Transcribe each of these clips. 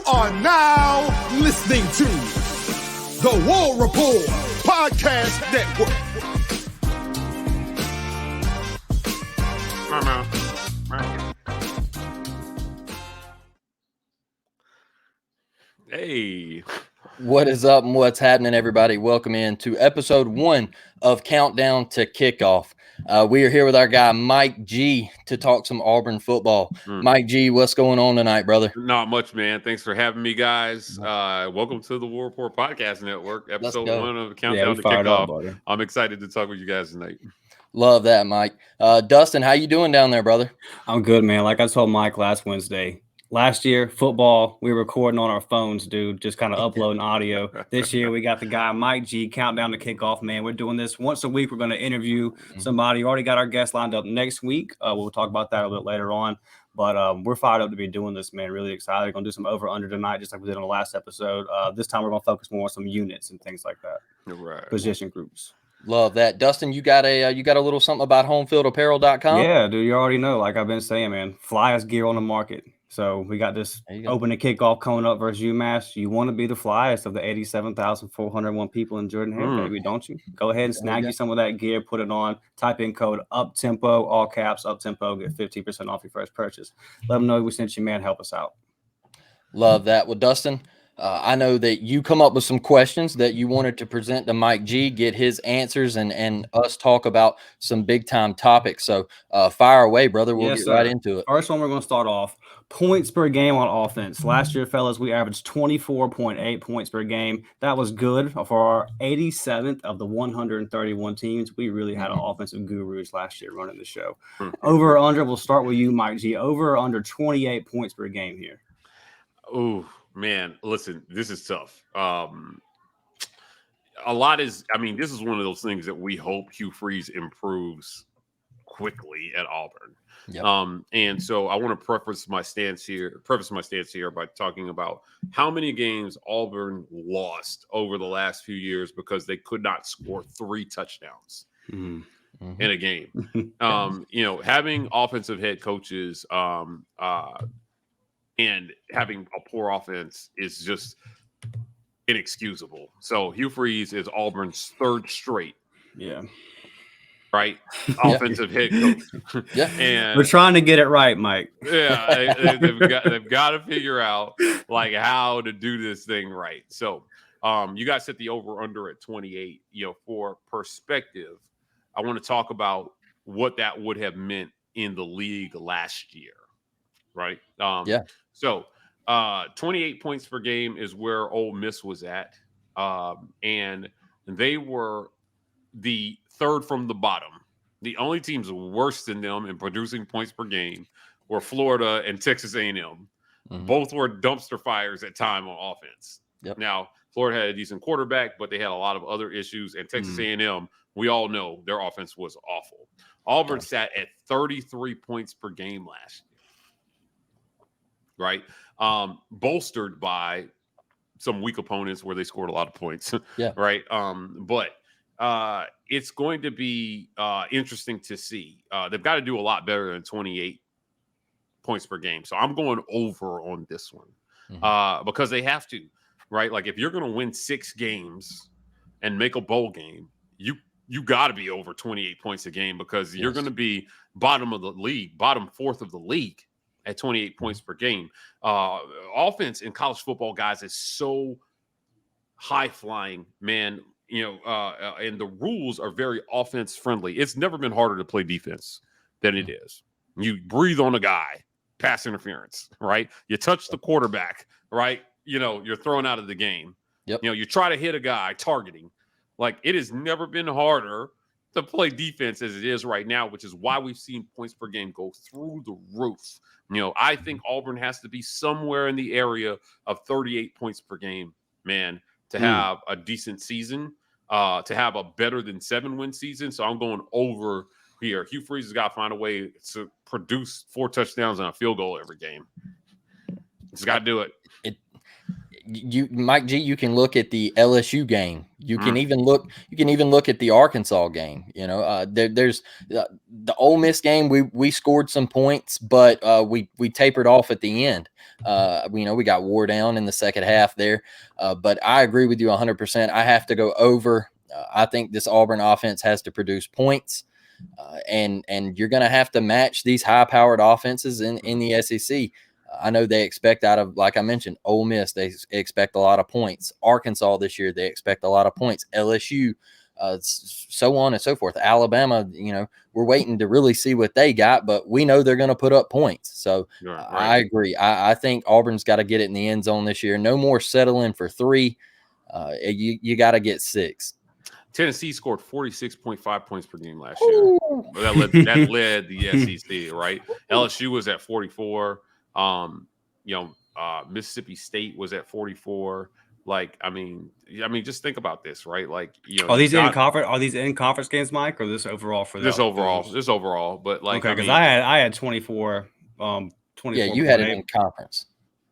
are now listening to the War Report Podcast Network. Hey. What is up and what's happening, everybody? Welcome in to episode 1 of Countdown to Kickoff. We are here with our guy, Mike G, to talk some Auburn football. Mike G, what's going on tonight, brother? Not much, man. Thanks for having me, guys. Welcome to the War Report Podcast Network, episode 1 of Countdown to Kickoff. I'm excited to talk with you guys tonight. Love that, Mike. Dustin, how you doing down there, brother? I'm good, man. Like I told Mike last Wednesday, last year, football, we were recording on our phones, dude, just kind of uploading audio. This year, we got the guy, Mike G, Countdown to Kickoff, man. We're doing this once a week. We're going to interview somebody. We already got our guest lined up next week. We'll talk about that a little bit later on. But we're fired up to be doing this, man. Really excited. We're going to do some over-under tonight, just like we did on the last episode. This time, we're going to focus more on some units and things like that. Right. Position groups. Love that. Dustin, you got a little something about homefieldapparel.com? Yeah, dude, you already know. Like I've been saying, man, flyest gear on the market. So we got this open to kickoff coming up versus UMass. You want to be the flyest of the 87,401 people in Jordan-Hare, baby, don't you? Go ahead and snag you some of that gear, put it on, type in code UPTEMPO, all caps, UPTEMPO, get 15% off your first purchase. Let them know we sent you, man. Help us out. Love that. Well, Dustin, I know that you come up with some questions that you wanted to present to Mike G, get his answers, and us talk about some big-time topics. So fire away, brother. We'll get right into it. First one, we're going to start off. Points per game on offense. Last year, fellas, we averaged 24.8 points per game. That was good for our 87th of the 131 teams. We really had an offensive gurus last year running the show. Over or under, we'll start with you, Mike G. Over or under 28 points per game here. Oh, man, listen, this is tough. This is one of those things that we hope Hugh Freeze improves quickly at Auburn. Yep. And so I want to preface my stance here by talking about how many games Auburn lost over the last few years because they could not score 3 touchdowns in a game. Having offensive head coaches and having a poor offense is just inexcusable. So Hugh Freeze is Auburn's 3rd straight. Yeah. Right, offensive head coach. And we're trying to get it right, Mike. Yeah, they've got to figure out like how to do this thing right. So, you guys set the over under at 28. For perspective, I want to talk about what that would have meant in the league last year. Right. So, 28 points per game is where Ole Miss was at, and they were the 3rd from the bottom. The only teams worse than them in producing points per game were Florida and Texas A&M. Both were dumpster fires at time on offense. Yep. Now, Florida had a decent quarterback, but they had a lot of other issues. And Texas A&M, we all know their offense was awful. Auburn sat at 33 points per game last year. Right? Bolstered by some weak opponents where they scored a lot of points. Right? But it's going to be interesting to see. They've got to do a lot better than 28 points per game. So I'm going over on this one because they have to, right? Like if you're going to win 6 games and make a bowl game, you got to be over 28 points a game because you're going to be bottom of the league, bottom 4th of the league at 28 points per game. Offense in college football, guys, is so high flying, man. And the rules are very offense friendly. It's never been harder to play defense than it is. You breathe on a guy, pass interference, right? You touch the quarterback, right? You're thrown out of the game. Yep. You try to hit a guy targeting. Like it has never been harder to play defense as it is right now, which is why we've seen points per game go through the roof. I think Auburn has to be somewhere in the area of 38 points per game, man, to have a decent season, to have a better than 7-win season. So I'm going over here. Hugh Freeze has got to find a way to produce 4 touchdowns and a field goal every game. He's got to do it. Mike G, you can look at the LSU game. You can even look at the Arkansas game. There's the Ole Miss game. We scored some points, but we tapered off at the end. We got wore down in the second half there. But I agree with you 100%. I have to go over. I think this Auburn offense has to produce points. And you're going to have to match these high-powered offenses in the SEC. I know they expect out of, like I mentioned, Ole Miss, they expect a lot of points. Arkansas this year, they expect a lot of points. LSU, so on and so forth. Alabama, we're waiting to really see what they got, but we know they're going to put up points. So right. I agree. I think Auburn's got to get it in the end zone this year. No more settling for 3. You got to get 6. Tennessee scored 46.5 points per game last year. That led the SEC, right? LSU was at 44. Mississippi State was at 44. Just think about this, right? Are these in conference games, Mike, or this overall for this overall? But because I had 24. 24. Yeah, you had it in conference.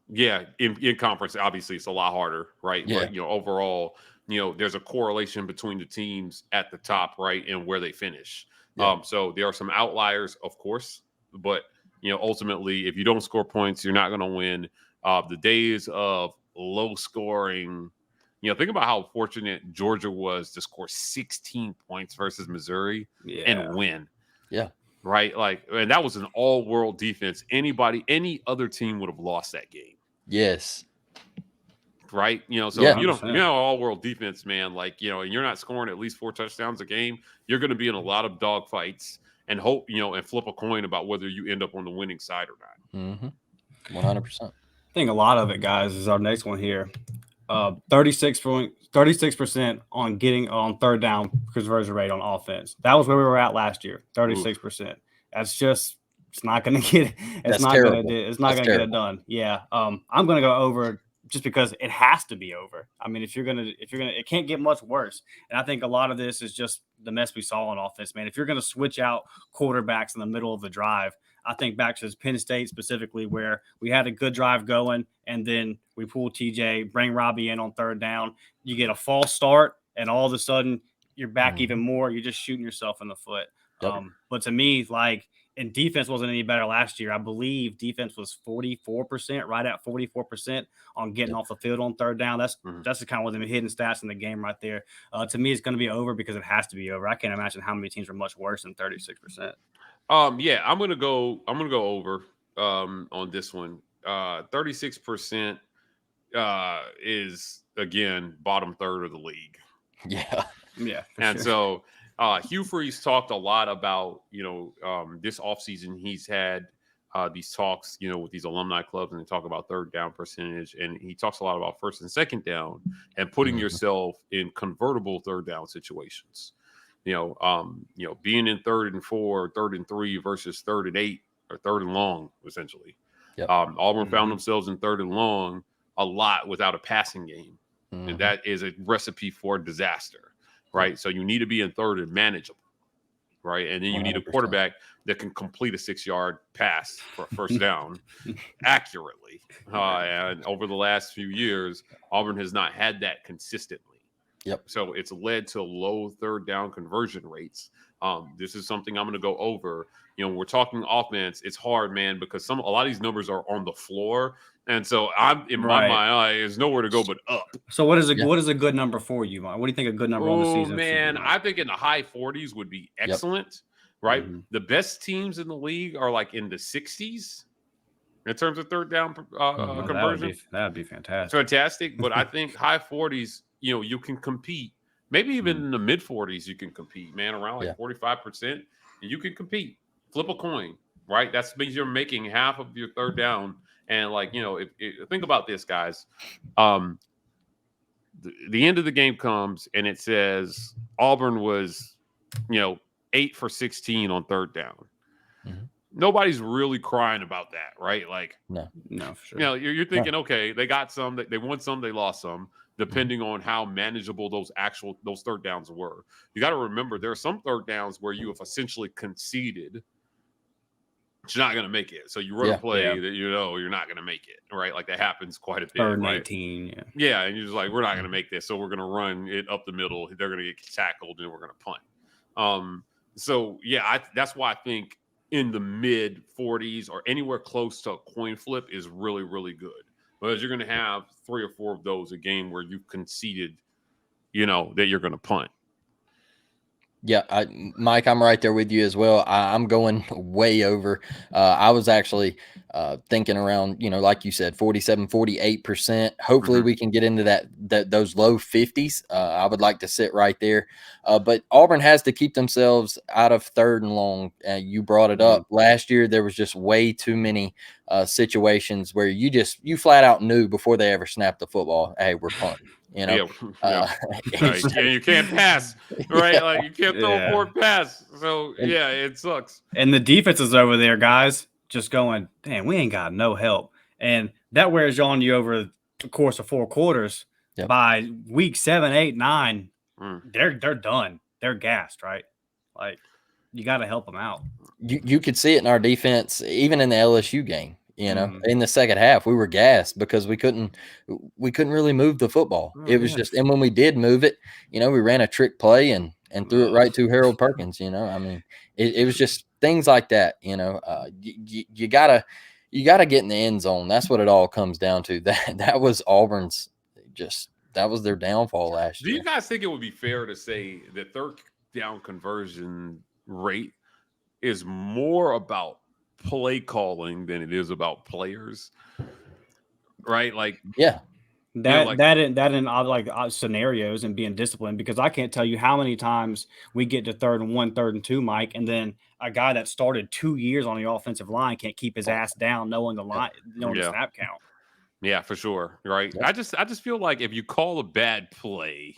Yeah, in conference, obviously it's a lot harder, right? Yeah. But overall, there's a correlation between the teams at the top, right, and where they finish. Yeah. So there are some outliers, of course, but ultimately, if you don't score points, you're not going to win. The days of low scoring, think about how fortunate Georgia was to score 16 points versus Missouri and win. Yeah. Right. And that was an all world defense. Any other team would have lost that game. Yes. Right. If all world defense, man, and you're not scoring at least 4 touchdowns a game, you're going to be in a lot of dog fights and hope, and flip a coin about whether you end up on the winning side or not. 100%. I think a lot of it, guys, is our next one here. 36% on getting on third down conversion rate on offense. That was where we were at last year. 36%. That's just, it's not going to get it. It's not going to get it done. Yeah. I'm going to go over just because it has to be over. I mean, if you're gonna, it can't get much worse. And I think a lot of this is just the mess we saw on offense, man. If you're going to switch out quarterbacks in the middle of the drive, I think back to Penn State specifically, where we had a good drive going, and then we pull TJ, bring Robbie in on third down. You get a false start, and all of a sudden you're back even more. You're just shooting yourself in the foot. Yep. But to me, and defense wasn't any better last year. I believe defense was 44%, right at 44% on getting off the field on third down. That's just kind of one of the hidden stats in the game right there. To me, it's going to be over because it has to be over. I can't imagine how many teams are much worse than 36%. Yeah, I'm gonna go over on this one. 36% is again bottom third of the league. Yeah. And so Hugh Freeze talked a lot about this offseason he's had these talks with these alumni clubs, and they talk about third down percentage, and he talks a lot about first and second down and putting yourself in convertible third down situations. Being in 3rd and 4, 3rd and 3 versus 3rd and 8 or 3rd and long, essentially. Yep. Auburn found themselves in 3rd and long a lot without a passing game. And that is a recipe for disaster, right? So you need to be in 3rd and manageable, right? And then you need a quarterback that can complete a 6-yard pass for a first down accurately. And over the last few years, Auburn has not had that consistently. Yep. So it's led to low third down conversion rates. This is something I'm going to go over. When we're talking offense, it's hard, man, because a lot of these numbers are on the floor, and so I'm in my mind, there's nowhere to go but up. So what is a good number for you, Mike? What do you think a good number on the season? Man, I think in the high 40s would be excellent, right? The best teams in the league are in the 60s in terms of third down conversion. That would be fantastic. Fantastic, but I think high 40s. You can compete. Maybe even in the mid 40s, you can compete, man, around 45%, and you can compete. Flip a coin, right? That means you're making half of your third down. And think about this, guys. The end of the game comes and it says Auburn was, 8 for 16 on third down. Nobody's really crying about that, right? No, for sure. You're thinking, okay, they got some, they won some, they lost some, depending on how manageable those third downs were. You got to remember there are some third downs where you have essentially conceded but you're not going to make it. So you run a play that you know you're not going to make it, right? Like that happens quite a bit. 3rd and right? 18, Yeah, and you're just like, we're not going to make this, so we're going to run it up the middle. They're going to get tackled, and we're going to punt. So yeah, that's why I think in the mid 40s or anywhere close to a coin flip is really, really good, because you're going to have 3 or 4 of those a game where you've conceded, that you're going to punt. Yeah, Mike, I'm right there with you as well. I'm going way over. I was actually thinking around, like you said, 47, 48%. Hopefully we can get into those low 50s. I would like to sit right there. But Auburn has to keep themselves out of 3rd and long. You brought it up. Last year, there was just way too many situations where you flat out knew before they ever snapped the football, hey, we're punting. And you can't pass, right? Like you can't throw a forward pass. So it sucks. And the defenses over there, guys, just going, damn, we ain't got no help. And that wears on you over the course of 4 quarters. Yep. By week 7, 8, 9, they're done. They're gassed, right? Like you got to help them out. You could see it in our defense, even in the LSU game. In the second half, we were gassed because we couldn't really move the football. It was just, and when we did move it, we ran a trick play and threw it right to Harold Perkins. I mean, it was just things like that. You gotta get in the end zone. That's what it all comes down to. That was Auburn's that was their downfall last year. Do you guys think it would be fair to say that 3rd down conversion rate is more about play calling than it is about players, right? Like, that in like scenarios and being disciplined, because I can't tell you how many times we get to 3rd and 1, 3rd and 2, Mike, and then a guy that started 2 years on the offensive line can't keep his ass down, knowing the line, knowing the snap count. Yeah, for sure. Right. Yep. I just feel like if you call a bad play,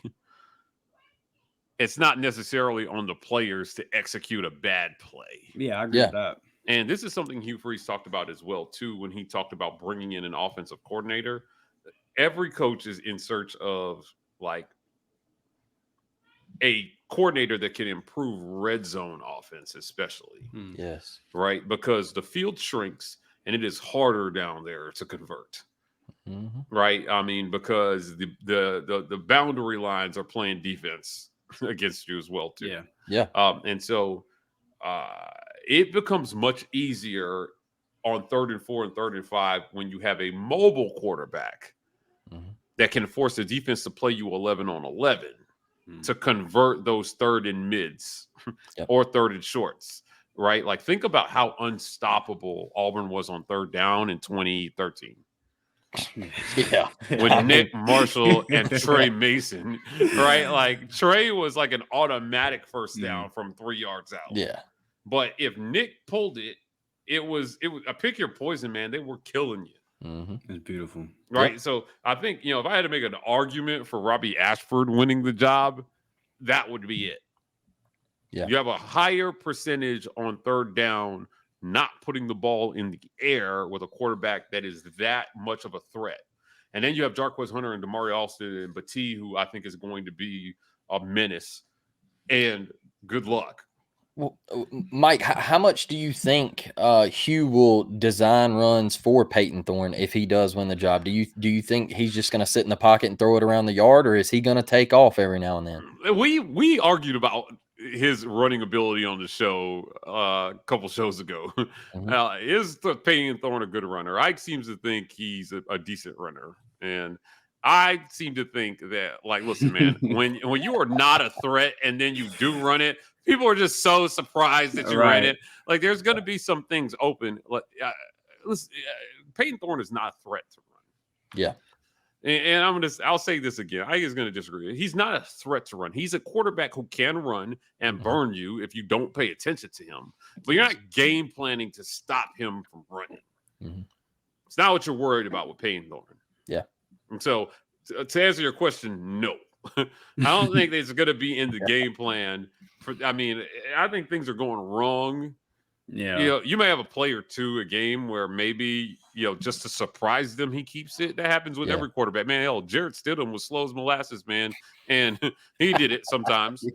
it's not necessarily on the players to execute a bad play. Yeah, I agree with that. And this is something Hugh Freeze talked about as well, too, when he talked about bringing in an offensive coordinator. Every coach is in search of, like, a coordinator that can improve red zone offense, especially. Yes. Right? Because the field shrinks, and it is harder down there to convert. Right? I mean, because the boundary lines are playing defense against you as well, too. Yeah. And so it becomes much easier on 3rd and 4 and 3rd and 5 when you have a mobile quarterback that can force the defense to play you 11 on 11 to convert those 3rd and mids or 3rd and shorts, right? Like, think about how unstoppable Auburn was on 3rd down in 2013. Yeah, with Nick Marshall and Trey Mason, right? Like Trey was like an automatic 1st down from 3 yards out. Yeah, but if Nick pulled it, it was a pick your poison, man. They were killing you. It's beautiful, right? Yep. So I think if I had to make an argument for Robbie Ashford winning the job, that would be it. Yeah, you have a higher percentage on 3rd down, not putting the ball in the air with a quarterback that is that much of a threat. And then you have Jarquez Hunter and Damari Alston and Battie, who I think is going to be a menace. And good luck. Well, Mike, how much do you think Hugh will design runs for Peyton Thorne if he does win the job? Do you think he's just going to sit in the pocket and throw it around the yard, or is he going to take off every now and then? We argued about his running ability on the show a couple shows ago. Is Peyton Thorne a good runner? Ike seems to think he's a decent runner, and I seem to think that, like, listen, man, when you are not a threat and then you do run it, people are just so surprised that you ran it. Like, there's going to be some things open. Like, listen, Peyton Thorne is not a threat to run. Yeah. And I'll say this again. I is going to disagree. He's not a threat to run. He's a quarterback who can run and burn you if you don't pay attention to him. But you're not game planning to stop him from running. It's not what you're worried about with Peyton Thorne. Yeah. And so to answer your question, no. I don't think it's going to be in the game plan. I think things are going wrong. Yeah. You may have a play or two a game where maybe, just to surprise them, he keeps it. That happens with every quarterback. Man, hell, Jarrett Stidham was slow as molasses, man. And he did it sometimes.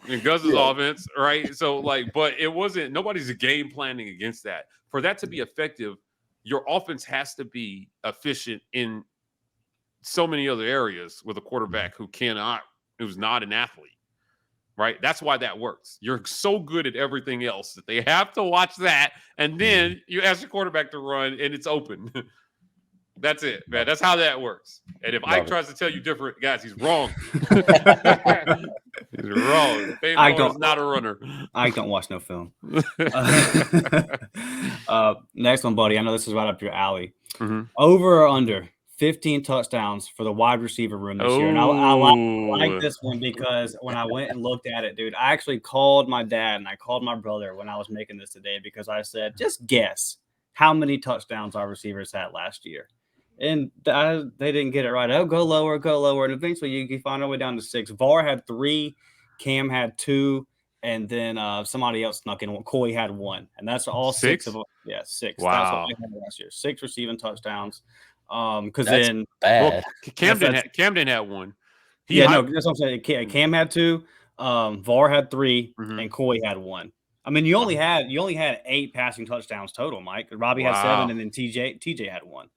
in Gus's offense, right? So but it wasn't. Nobody's game planning against that. For that to be effective, your offense has to be efficient in so many other areas with a quarterback who's not an athlete. Right? That's why that works. You're so good at everything else that they have to watch that, and then you ask your quarterback to run, and it's open. That's it, man. That's how that works. And if Ike tries to tell you different, guys, he's wrong. He's wrong. Is not a runner. I don't watch no film. Next one, buddy. I know this is right up your alley. Over or under 15 touchdowns for the wide receiver room this year. And I like this one because when I went and looked at it, dude, I actually called my dad and I called my brother when I was making this today because I said, just guess how many touchdowns our receivers had last year. And they didn't get it right. Oh, go lower. And eventually you find our way down to 6. VAR had 3, Cam had 2, and then somebody else snuck in. Coy had 1. And that's all 6 of them. Yeah, 6. Wow. That's what we had last year. 6 receiving touchdowns. Because then Camden had 1. That's what I'm saying. Cam had 2, VAR had 3, and Coy had 1. I mean, you only had 8 passing touchdowns total, Mike. Robbie had 7, and then TJ had 1.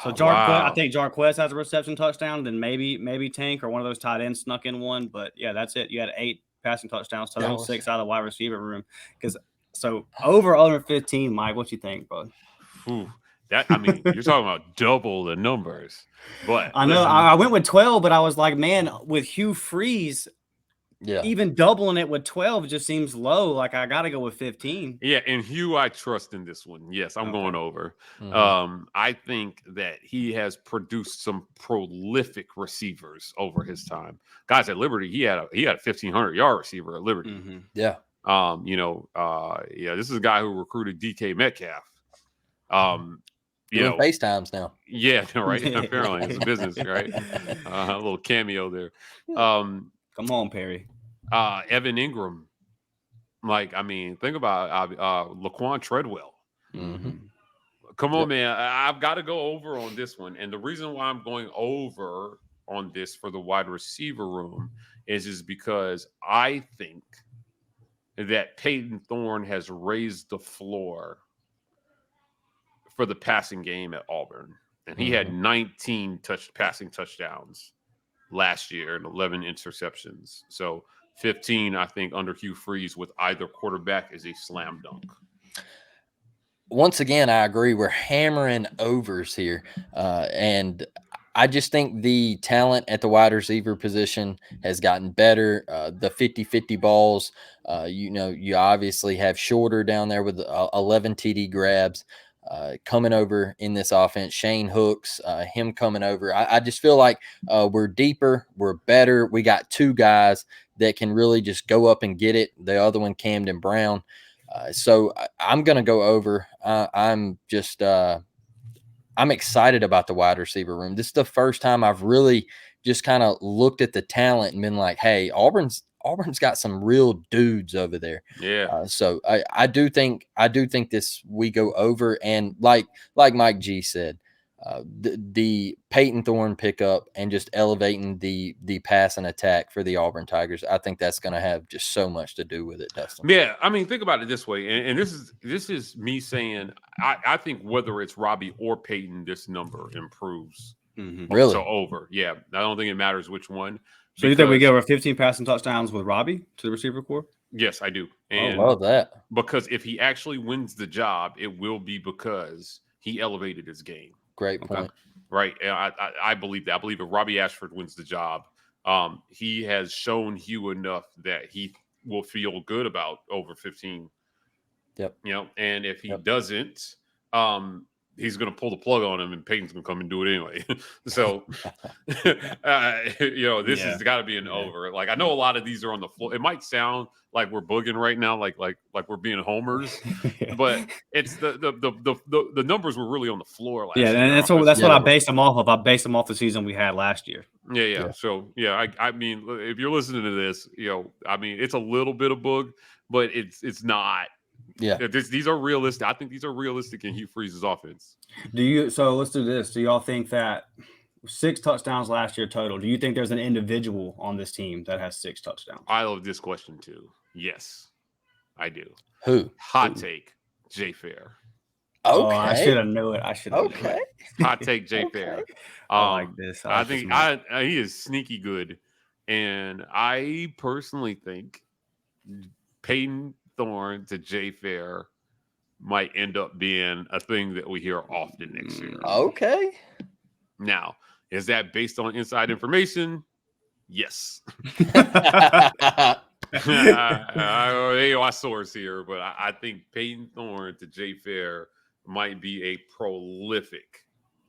So I think Jarquez has a reception touchdown. Then maybe Tank or one of those tight ends snuck in 1. But yeah, that's it. You had 8 passing touchdowns total, 6 out of the wide receiver room. So over under 15, Mike. What you think, bro? Ooh. You're talking about double the numbers. But I know I went with 12, but I was like, man, with Hugh Freeze, even doubling it with 12 just seems low. Like I got to go with 15. Yeah, and Hugh, I trust in this one. Yes, I'm going over. I think that he has produced some prolific receivers over his time. Guys at Liberty, he had a 1,500-yard receiver at Liberty. Yeah. This is a guy who recruited DK Metcalf. Doing FaceTimes now. Yeah, right. Apparently, it's a business, right? A little cameo there. Come on, Perry. Evan Ingram. Think about Laquan Treadwell. Come on, man. I've got to go over on this one. And the reason why I'm going over on this for the wide receiver room is because I think that Peyton Thorne has raised the floor for the passing game at Auburn. And he had 19 passing touchdowns last year and 11 interceptions. So 15, I think, under Hugh Freeze with either quarterback is a slam dunk. Once again, I agree. We're hammering overs here. And I just think the talent at the wide receiver position has gotten better. The 50-50 balls, you obviously have Shorter down there with 11 TD grabs. Coming over in this offense, Shane Hooks, him coming over. I just feel like we're deeper, we're better. We got 2 guys that can really just go up and get it. The other one, Camden Brown. So I'm going to go over. I'm excited about the wide receiver room. This is the first time I've really just kind of looked at the talent and been like, hey, Auburn's got some real dudes over there. Yeah. So I do think we go over, and like Mike G said, the Peyton Thorne pickup and just elevating the pass and attack for the Auburn Tigers. I think that's going to have just so much to do with it, Dustin. Yeah. Think about it this way. And this is me saying, I think whether it's Robbie or Peyton, this number improves. Really? So over. Yeah. I don't think it matters which one. So you think we go over 15 passing touchdowns with Robbie to the receiver corps? Yes, I do. And I love that. Because if he actually wins the job, it will be because he elevated his game. Great point. Right. I believe that. I believe if Robbie Ashford wins the job, he has shown Hugh enough that he will feel good about over 15. Yep. And if he doesn't, he's going to pull the plug on him, and Peyton's going to come and do it anyway. So, this has got to be an over. Like, I know a lot of these are on the floor. It might sound like we're booging right now, like we're being homers, but it's the numbers were really on the floor last year. And that's what I based them off of. I based them off the season we had last year. Yeah. So, if you're listening to this, it's a little bit of boog, but it's not. Yeah, these are realistic. I think these are realistic in Hugh Freeze's offense. So let's do this. Do y'all think that 6 touchdowns last year total. Do you think there's an individual on this team that has 6 touchdowns? I love this question too. Yes, I do. Who? Hot take, Jay Fair. Okay. Oh, I should have knew it. Okay. Hot take, Jay Okay. Fair. I like this. I think he is sneaky good, and I personally think Peyton Thorne to Jay Fair might end up being a thing that we hear often next year. Okay. Now, is that based on inside information? Yes. I source here, but I think Peyton Thorne to Jay Fair might be a prolific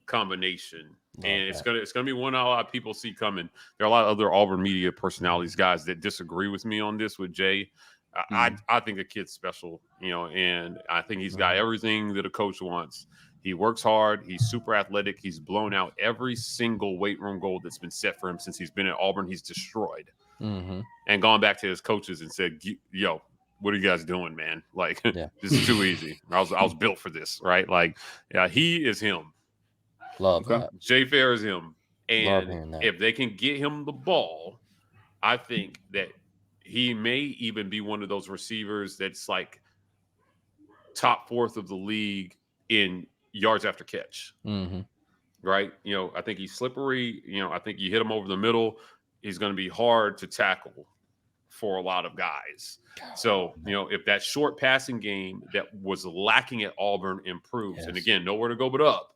combination, and it's gonna be one a lot of people see coming. There are a lot of other Auburn media personalities, guys, that disagree with me on this with Jay. I think the kid's special, and I think he's got everything that a coach wants. He works hard. He's super athletic. He's blown out every single weight room goal that's been set for him since he's been at Auburn. He's destroyed and gone back to his coaches and said, "Yo, what are you guys doing, man? Like, this is too easy. I was built for this, right? Like, yeah, he is him. Love that. Jay Fair is him. And that. if they can get him the ball, I think that he may even be one of those receivers that's like top 4th of the league in yards after catch. Right? I think he's slippery. I think you hit him over the middle, he's going to be hard to tackle for a lot of guys. So, if that short passing game that was lacking at Auburn improves, and again, nowhere to go but up,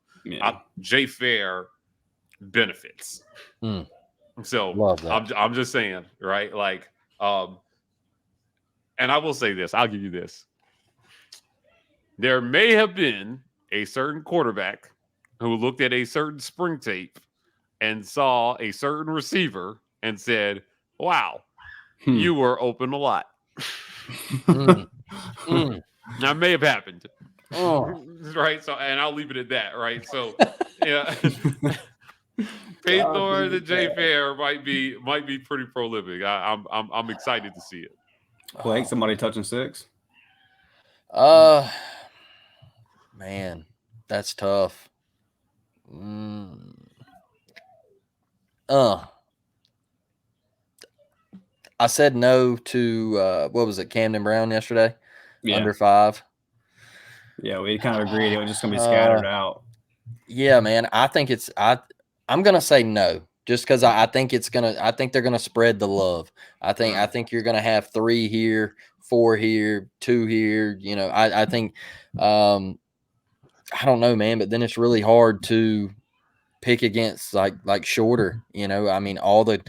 Jay Fair benefits. So I'm just saying, right? Like, and I will say this, I'll give you this. There may have been a certain quarterback who looked at a certain spring tape and saw a certain receiver and said, wow, you were open a lot. That may have happened. Right. So, and I'll leave it at that. Right. So, yeah. Peyton Thorne and Jay Fair might be pretty prolific. I'm excited to see it. Blake, somebody touching 6? Man, that's tough. I said no to what was it, Camden Brown yesterday? Under 5. Yeah, we kind of agreed it was just gonna be scattered out. Yeah, man. I think I'm gonna say no, just because I think they're gonna spread the love. I think you're gonna have 3 here, 4 here, 2 here. I think I don't know, man, but then it's really hard to pick against like Shorter. I mean, all the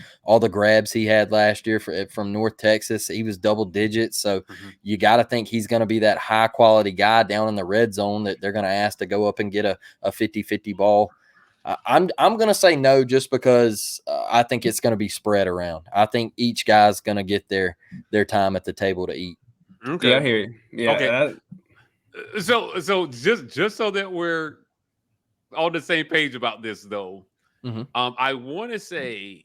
grabs he had last year from North Texas, he was double digits. So you got to think he's going to be that high quality guy down in the red zone that they're going to ask to go up and get a 50-50 ball. I'm going to say no, just because I think it's going to be spread around. I think each guy's going to get their time at the table to eat. Okay. Yeah, I hear you. Yeah. Okay. So just so that we're on the same page about this, though, I want to say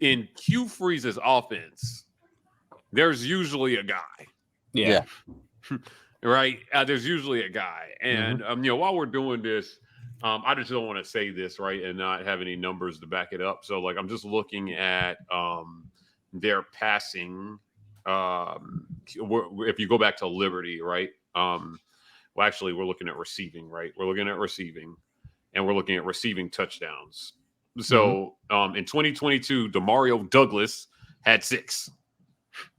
in Hugh Freeze's offense, there's usually a guy. Yeah. Right? There's usually a guy. And, while we're doing this, I just don't want to say this, right, and not have any numbers to back it up. So, like, I'm just looking at their passing. If you go back to Liberty, right? Well, actually, we're looking at receiving, right? We're looking at receiving, and we're looking at receiving touchdowns. So, in 2022, Demario Douglas had 6.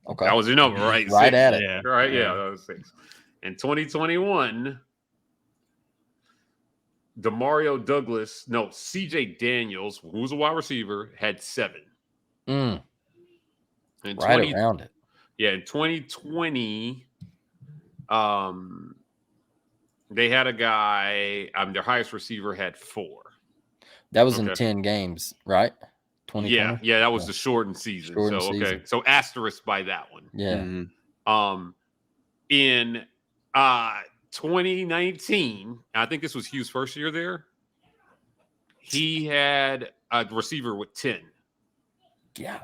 Okay. That was your number, right? Right 6. at it. Yeah. Right, yeah, that was 6. In 2021, CJ Daniels, who was a wide receiver, had 7. Right around it. Yeah, in 2020, they had a guy, their highest receiver had 4. That was in 10 games, right? 2020? Yeah, that was the shortened season. So asterisk by that one. Yeah. In 2019, I think this was Hugh's first year there, he had a receiver with 10. Yeah.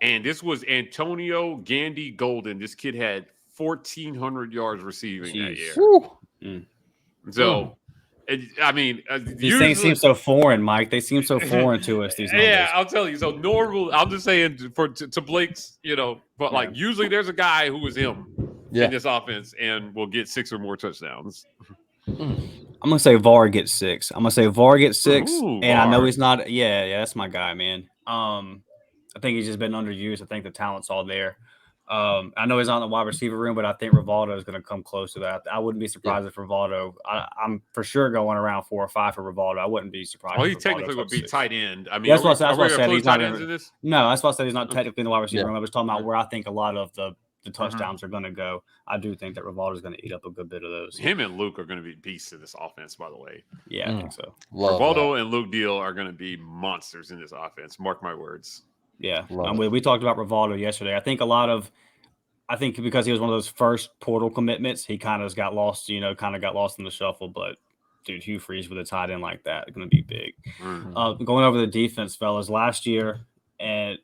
And this was Antonio Gandy Golden. This kid had 1,400 yards receiving that year. So I mean, these things seem so foreign, Mike. They seem so foreign to us. These numbers. Yeah, I'll tell you. So normal. I'm just saying to Blake's, but like usually there's a guy who is him in this offense and will get 6 or more touchdowns. I'm gonna say VAR gets 6. I'm gonna say VAR gets 6, Ooh, and VAR. I know he's not. Yeah, that's my guy, man. I think he's just been underused. I think the talent's all there. I know he's not in the wide receiver room, but I think Rivaldo is going to come close to that. I wouldn't be surprised if Rivaldo. I'm for sure going around 4 or 5 for Rivaldo. I wouldn't be surprised. Well, he technically would be 6. Tight end. I mean, that's what I said. He's not in this. No, that's what I said. He's not technically in the wide receiver room. I was talking about where I think a lot of the touchdowns are going to go. I do think that Rivaldo is going to eat up a good bit of those. Him and Luke are going to be beasts in this offense, by the way. Yeah, I think so. Rivaldo and Luke Deal are going to be monsters in this offense. Mark my words. Yeah, we talked about Rivaldo yesterday. I think because he was one of those first portal commitments, he kind of got lost. Got lost in the shuffle. But dude, Hugh Freeze with a tight end like that is going to be big. Going over the defense, fellas, last year, and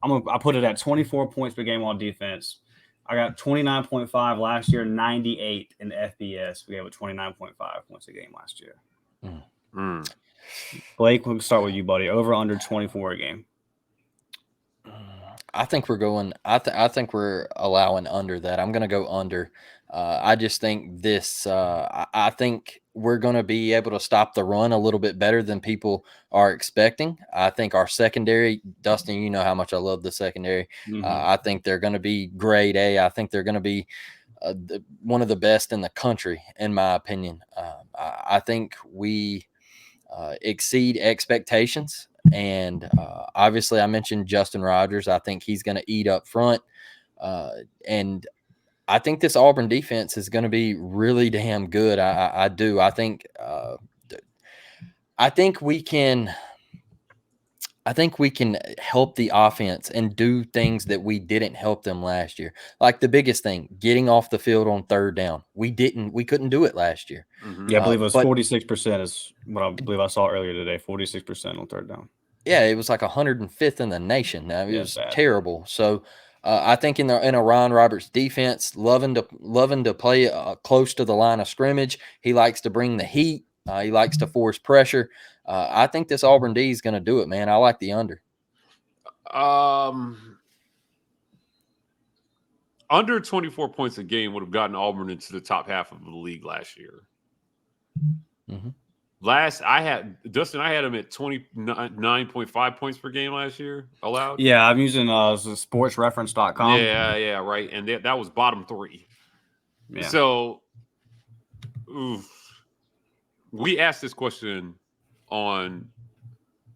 I put it at 24 points per game on defense. I got 29.5 last year, 98 in the FBS. We gave it 29.5 points a game last year. Blake, we'll start with you, buddy. Over under 24 a game. I think we're going. I think we're allowing under that. I'm going to go under. I just think this. I think we're going to be able to stop the run a little bit better than people are expecting. I think our secondary, Dustin, you know how much I love the secondary. I think they're going to be grade A. I think they're going to be one of the best in the country, in my opinion. I think we exceed expectations. And obviously, I mentioned Justin Rogers. I think he's going to eat up front. And I think this Auburn defense is going to be really damn good. I do. I think we can. I think we can help the offense and do things that we didn't help them last year. Like the biggest thing, getting off the field on third down. We couldn't do it last year. Yeah, I believe it was 46% is what I believe I saw earlier today. 46% on third down. Yeah, it was like 105th in the nation. Now, it was terrible. So I think in a Ron Roberts defense, loving to play close to the line of scrimmage. He likes to bring the heat. He likes to force pressure. I think this Auburn D is going to do it, man. I like the under. Under 24 points a game would have gotten Auburn into the top half of the league last year. I had him at 29.5 points per game last year allowed. Yeah, I'm using sportsreference.com. Yeah, right. And that was bottom 3. Yeah. So, we asked this question on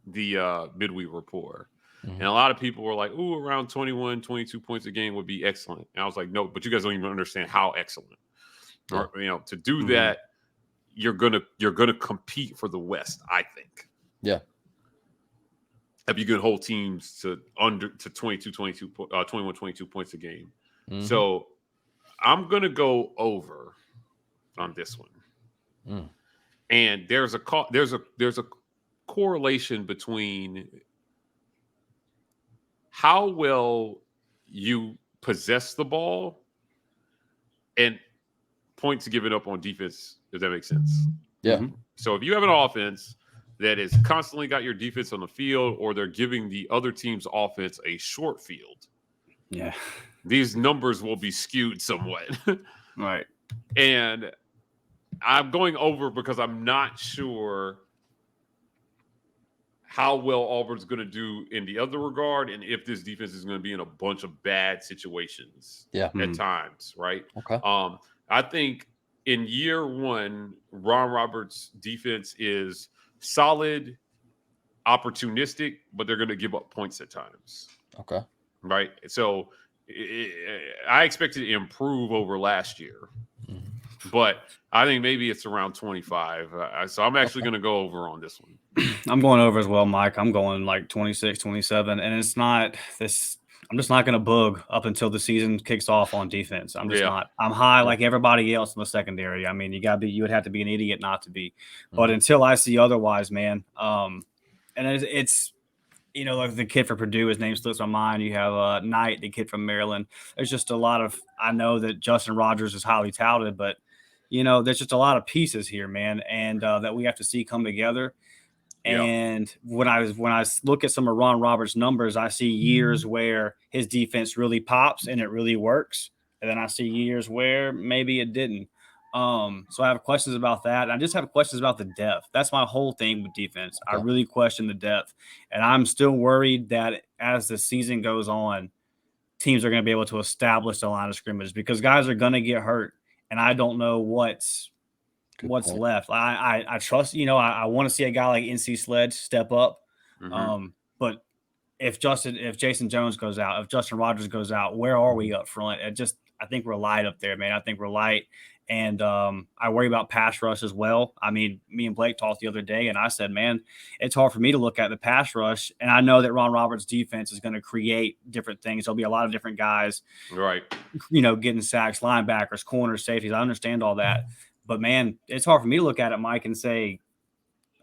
the midweek report. And a lot of people were like, around 21, 22 points a game would be excellent. And I was like, no, but you guys don't even understand how excellent. Yeah. Or, to do that, you're gonna compete for the West, I think. Yeah. If you can hold teams to 21, 22 points a game. So I'm gonna go over on this one. And there's a correlation between how well you possess the ball and points given up on defense, if that makes sense. Yeah. So if you have an offense that is constantly got your defense on the field, or they're giving the other team's offense a short field, these numbers will be skewed somewhat. Right. And I'm going over because I'm not sure how well Auburn's going to do in the other regard, and if this defense is going to be in a bunch of bad situations at times, right? Okay. I think in year one, Ron Roberts' defense is solid, opportunistic, but they're going to give up points at times. Okay. Right? So I expect it to improve over last year. But I think maybe it's around 25. So I'm actually going to go over on this one. I'm going over as well, Mike. I'm going like 26, 27. And it's not this. I'm just not going to bug up until the season kicks off on defense. I'm just not. I'm high like everybody else in the secondary. I mean, you would have to be an idiot not to be. But until I see otherwise, man. And it's like the kid for Purdue, his name slips my mind. You have Knight, the kid from Maryland. There's just a lot of. I know that Justin Rogers is highly touted, but there's just a lot of pieces here, man, and that we have to see come together. Yeah. And when I look at some of Ron Roberts' numbers, I see years where his defense really pops and it really works, and then I see years where maybe it didn't. So I have questions about that. And I just have questions about the depth. That's my whole thing with defense. I really question the depth, and I'm still worried that as the season goes on, teams are going to be able to establish the line of scrimmage because guys are going to get hurt, and I don't know what's left. I trust, I want to see a guy like NC Sledge step up. But if Jason Jones goes out, if Justin Rogers goes out, where are we up front? I think we're light up there, man. I think we're light. And I worry about pass rush as well. I mean, me and Blake talked the other day, and I said, man, it's hard for me to look at the pass rush. And I know that Ron Roberts' defense is going to create different things. There'll be a lot of different guys, right? Getting sacks, linebackers, corners, safeties. I understand all that. But, man, it's hard for me to look at it, Mike, and say,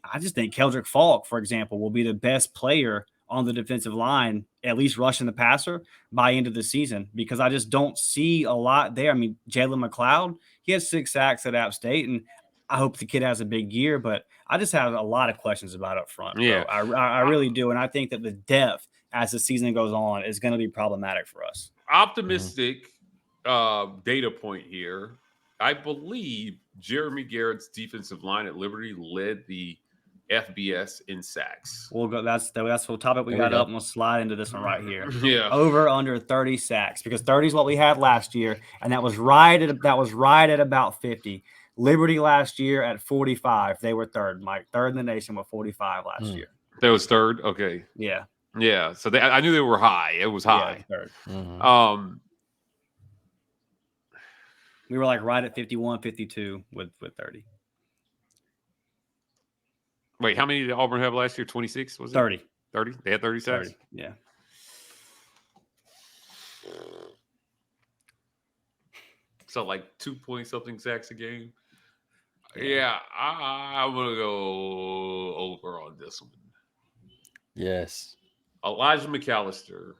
I just think Keldrick Falk, for example, will be the best player on the defensive line, at least rushing the passer by end of the season, because I just don't see a lot there. I mean, Jalen McLeod, he has 6 sacks at App State, and I hope the kid has a big year, but I just have a lot of questions about up front. Yeah, I really do, and I think that the depth as the season goes on is going to be problematic for us. Optimistic data point here. I believe Jeremy Garrett's defensive line at Liberty led the FBS in sacks. We'll go. That's the topic we got up, and we'll slide into this one right here. Yeah, over under 30 sacks, because 30 is what we had last year, and that was right at about 50. Liberty last year at 45, they were third. Mike, third in the nation with 45 last year. That was third. Okay. Yeah. Yeah. So I knew they were high. It was high. Yeah, third. We were like right at 51, 52 with 30. Wait, how many did Auburn have last year? 26, was it? 30. 30? They had 30 sacks? 30, yeah. So like 2-point-something sacks a game? Yeah, I'm going to go over on this one. Yes. Elijah McAllister.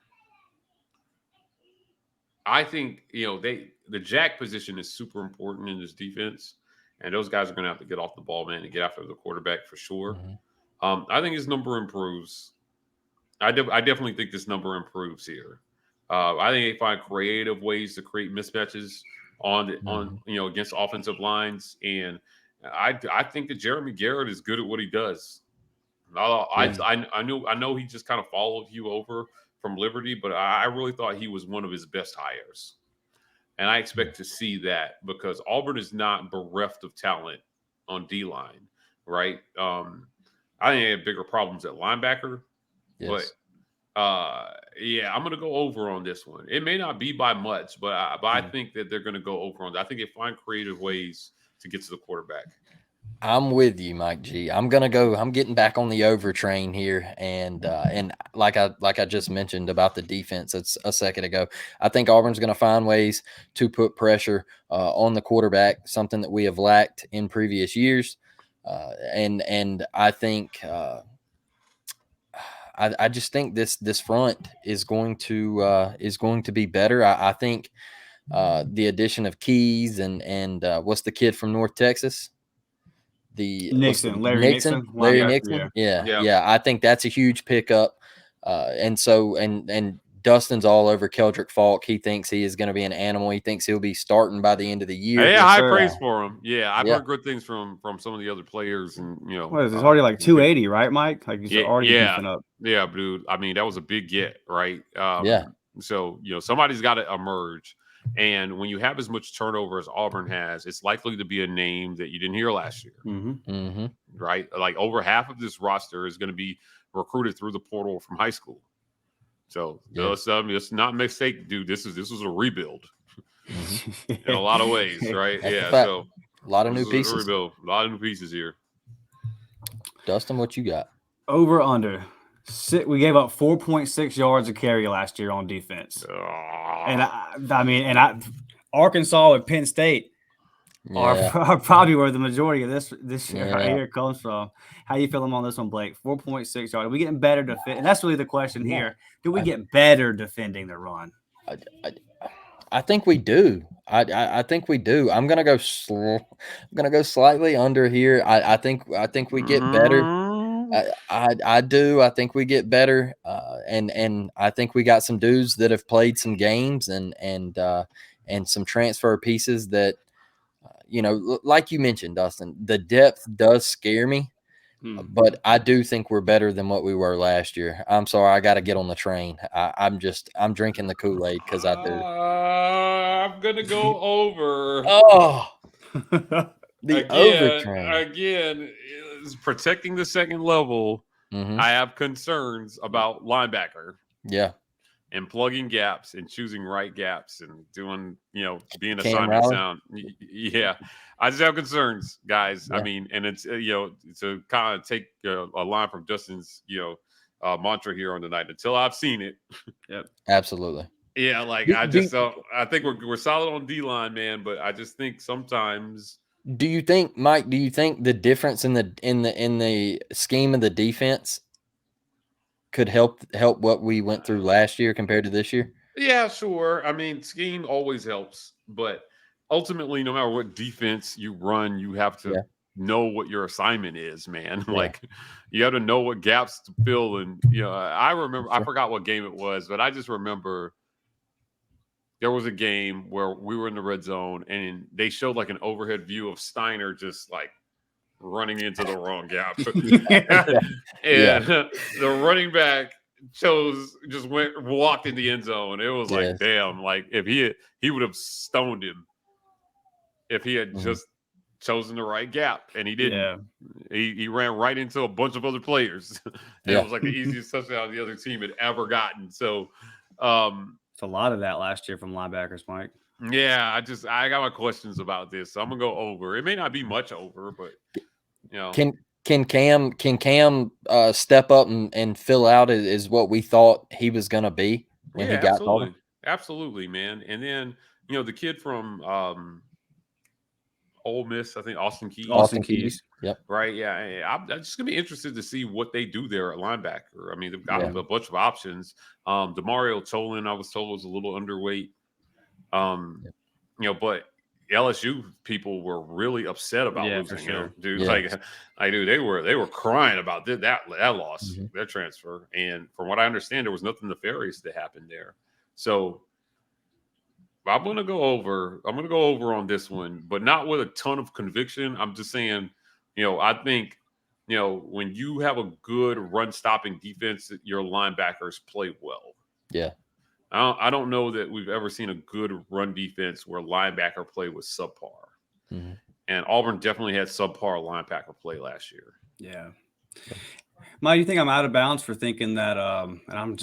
I think, the jack position is super important in this defense. And those guys are going to have to get off the ball, man, and get after the quarterback for sure. I think his number improves. I definitely think this number improves here. I think they find creative ways to create mismatches against offensive lines, and I think that Jeremy Garrett is good at what he does. I know he just kind of followed you over from Liberty, but I really thought he was one of his best hires. And I expect to see that because Auburn is not bereft of talent on D-line, right? I think they have bigger problems at linebacker. Yes. But, I'm going to go over on this one. It may not be by much, but I think that they're going to go over on that. I think they find creative ways to get to the quarterback. I'm with you, Mike G. I'm getting back on the over train here. And like I just mentioned about the defense a second ago, I think Auburn's going to find ways to put pressure on the quarterback, something that we have lacked in previous years. And I think I just think this front is going to be better. I think the addition of Keys and what's the kid from North Texas? Larry Nixon. Yeah. I think that's a huge pickup. And Dustin's all over Keldrick Falk. He thinks he is going to be an animal. He thinks he'll be starting by the end of the year. Yeah, high praise for him. Yeah, I've heard good things from some of the other players, and what is it? It's already like 280, right, Mike? Like he's already beefing up. Yeah, dude. I mean, that was a big get, right? So somebody's got to emerge. And when you have as much turnover as Auburn has, it's likely to be a name that you didn't hear last year, right? Like over half of this roster is going to be recruited through the portal from high school. So it's not a mistake, dude. This was a rebuild in a lot of ways, right? So a lot of new pieces. Rebuild. A lot of new pieces here. Dustin, what you got? Over under. We gave up 4.6 yards a carry last year on defense. And Arkansas and Penn State are probably where the majority of this year right here comes from. How you feeling on this one, Blake? 4.6 yards. Are we getting better defending? And that's really the question here. Do we get better defending the run? I think we do. I think we do. I'm gonna go slightly under here. I think we get better. I do. I think we get better. And I think we got some dudes that have played some games and some transfer pieces that like you mentioned, Dustin. The depth does scare me. But I do think we're better than what we were last year. I'm sorry, I got to get on the train. I'm drinking the Kool-Aid because I do. I'm gonna go over. Oh, the over train again is protecting the second level. Mm-hmm. I have concerns about linebacker. Yeah, and plugging gaps and choosing right gaps and doing being Cam assignment Rowley? sound. Yeah, I just have concerns, guys. Yeah. I mean, and it's to kind of take a line from Justin's mantra here on the night. Until I've seen it. Yep, absolutely. Yeah, like I think we're solid on D-line, man, but I just think sometimes. Do you think, Mike? Do you think the difference in the scheme of the defense could help what we went through last year compared to this year? Yeah, sure. I mean, scheme always helps, but ultimately, no matter what defense you run, you have to know what your assignment is, man. Yeah. Like, you have to know what gaps to fill. And I remember, I forgot what game it was, but I just remember there was a game where we were in the red zone, and they showed like an overhead view of Steiner just like running into the wrong gap. And the running back walked in the end zone. It was like, damn, like if he would have stoned him if he had just chosen the right gap, and he didn't. He ran right into a bunch of other players. It was like the easiest touchdown the other team had ever gotten. So it's a lot of that last year from linebackers, Mike. Yeah, I got my questions about this. So I'm gonna go over. It may not be much over, but Can Cam step up and fill out is what we thought he was gonna be when he got called? Absolutely, man. And then the kid from Ole Miss, I think Austin Keys. Yep. Right. Yeah. I'm just gonna be interested to see what they do there at linebacker. I mean, they've got a bunch of options. Demario Tolan, I was told, was a little underweight. But LSU people were really upset about losing him, dude. Yeah. Dude, they were crying about that loss, their transfer. And from what I understand, there was nothing nefarious that happened there. So I'm gonna go over. I'm gonna go over on this one, but not with a ton of conviction. I'm just saying, I think, when you have a good run stopping defense, your linebackers play well. Yeah. I don't know that we've ever seen a good run defense where linebacker play was subpar. And Auburn definitely had subpar linebacker play last year. Yeah. Mike, you think I'm out of bounds for thinking that and I'm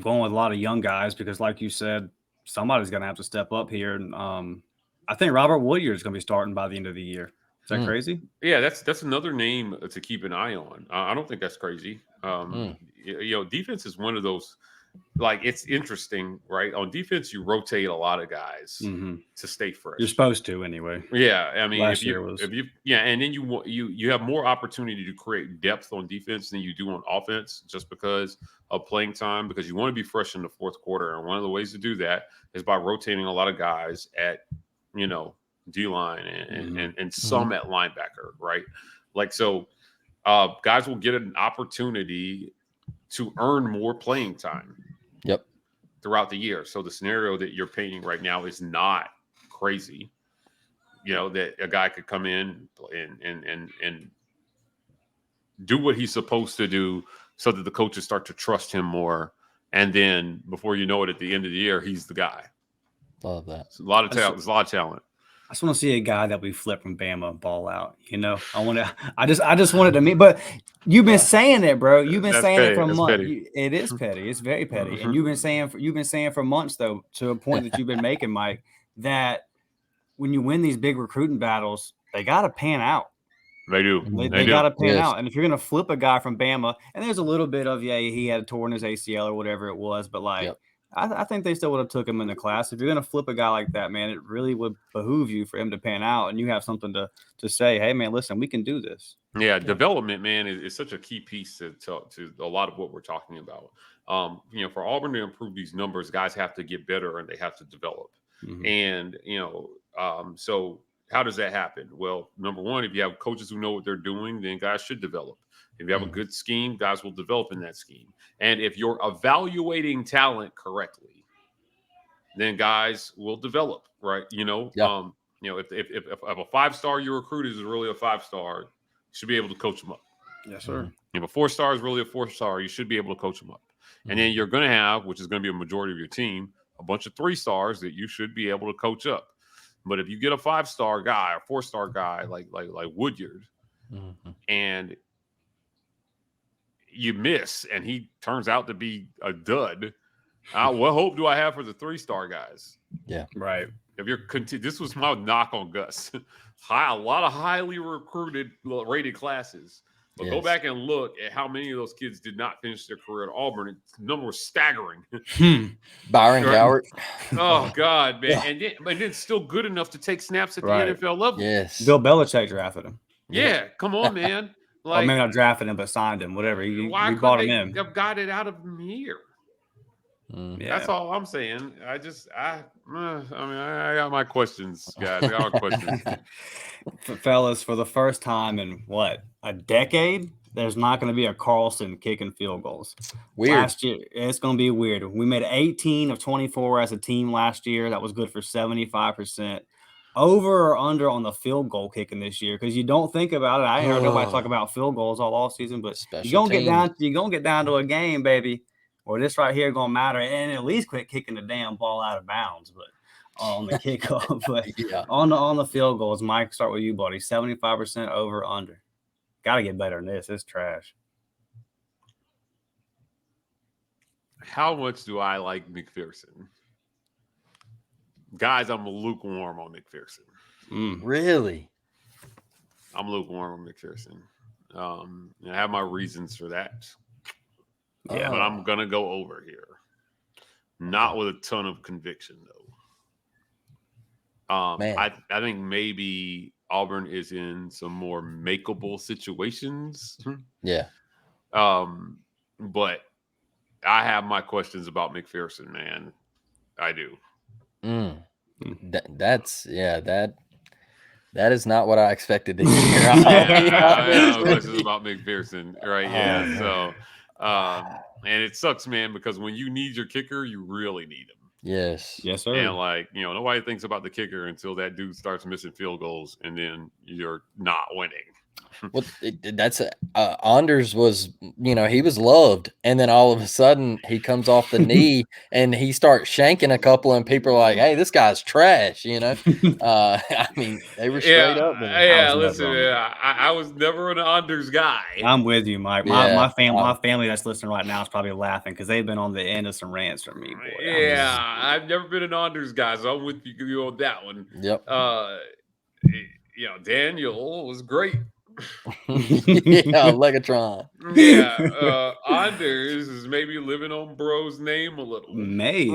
going with a lot of young guys because, like you said, somebody's going to have to step up here. And I think Robert Woodyard is going to be starting by the end of the year. Is that crazy? Yeah, that's another name to keep an eye on. I don't think that's crazy. Defense is one of those. Like, it's interesting, right? On defense, you rotate a lot of guys to stay fresh. You're supposed to anyway. Yeah, I mean, and then you have more opportunity to create depth on defense than you do on offense, just because of playing time. Because you want to be fresh in the fourth quarter, and one of the ways to do that is by rotating a lot of guys at D-line and some at linebacker, right? Like, so guys will get an opportunity to earn more playing time throughout the year. So the scenario that you're painting right now is not crazy. That a guy could come in and do what he's supposed to do so that the coaches start to trust him more. And then before you know it, at the end of the year, he's the guy. Love that. It's a lot of talent. There's a lot of talent. I just want to see a guy that we flip from Bama ball out. I just wanted to meet, but you've been saying it, bro. You've been saying it for months. It is petty. It's very petty. And you've been saying for months, though, to a point that you've been making, Mike, that when you win these big recruiting battles, they got to pan out. They do. They got to pan out. And if you're going to flip a guy from Bama, and there's a little bit of, he had torn his ACL or whatever it was, but I think they still would have took him in the class. If you're going to flip a guy like that, man, it really would behoove you for him to pan out, and you have something to say, hey, man, listen, we can do this. Yeah, development, man, is such a key piece to a lot of what we're talking about. For Auburn to improve these numbers, guys have to get better and they have to develop. And, so how does that happen? Well, number one, if you have coaches who know what they're doing, then guys should develop. If you have a good scheme, guys will develop in that scheme. And if you're evaluating talent correctly, then guys will develop, right? If a 5-star you recruit is really a 5-star, you should be able to coach them up. Yes, sir. If a 4-star is really a 4-star, you should be able to coach them up. And then you're going to have, which is going to be a majority of your team, a bunch of 3-stars that you should be able to coach up. But if you get a 5-star guy, a 4-star guy like Woodyard, and you miss, and he turns out to be a dud, what hope do I have for the 3-star guys? Yeah, right. If you're this was my knock on Gus. A lot of highly recruited, rated classes. But go back and look at how many of those kids did not finish their career at Auburn. The number was staggering. Byron Cowart. Oh, God, man. And then still good enough to take snaps at the NFL level. Yes. Bill Belichick drafted him. Yeah, come on, man. Like, maybe not drafted him, but signed him, whatever. We bought him in. Have got it out of him here. That's all I'm saying. I got my questions, guys. I got my questions. Fellas, for the first time in a decade, there's not going to be a Carlson kicking field goals. Weird. Last year, it's going to be weird. We made 18 of 24 as a team last year. That was good for 75%. Over or under on the field goal kicking this year? Because you don't think about it. I ain't heard nobody talk about field goals all off season, but you're gonna get down to a game, baby, or this right here gonna matter, and at least quit kicking the damn ball out of bounds. But on the kickoff, but on the field goals, Mike, start with you, buddy. 75% over under. Got to get better than this. It's trash. How much do I like McPherson? Guys, I'm lukewarm on McPherson. Really? I'm lukewarm on McPherson. I have my reasons for that. Yeah, but I'm gonna go over here. Not with a ton of conviction, though. I think maybe Auburn is in some more makeable situations. Yeah. But I have my questions about McPherson, man. I do. That is not what I expected to hear. I have questions about McPherson, right? Yeah. So, and it sucks, man, because when you need your kicker, you really need him. Yes, sir. And nobody thinks about the kicker until that dude starts missing field goals, and then you're not winning. Well, that's Anders was, he was loved, and then all of a sudden he comes off the knee and he starts shanking a couple, and people are like, "Hey, this guy's trash," I mean, they were straight up. Listen, I was never an Anders guy. I'm with you, Mike. My family that's listening right now is probably laughing because they've been on the end of some rants from me. Boy. I've never been an Anders guy, so I'm with you on that one. Yep. Daniel was great. Legatron. Anders is maybe living on bro's name a little. Maybe.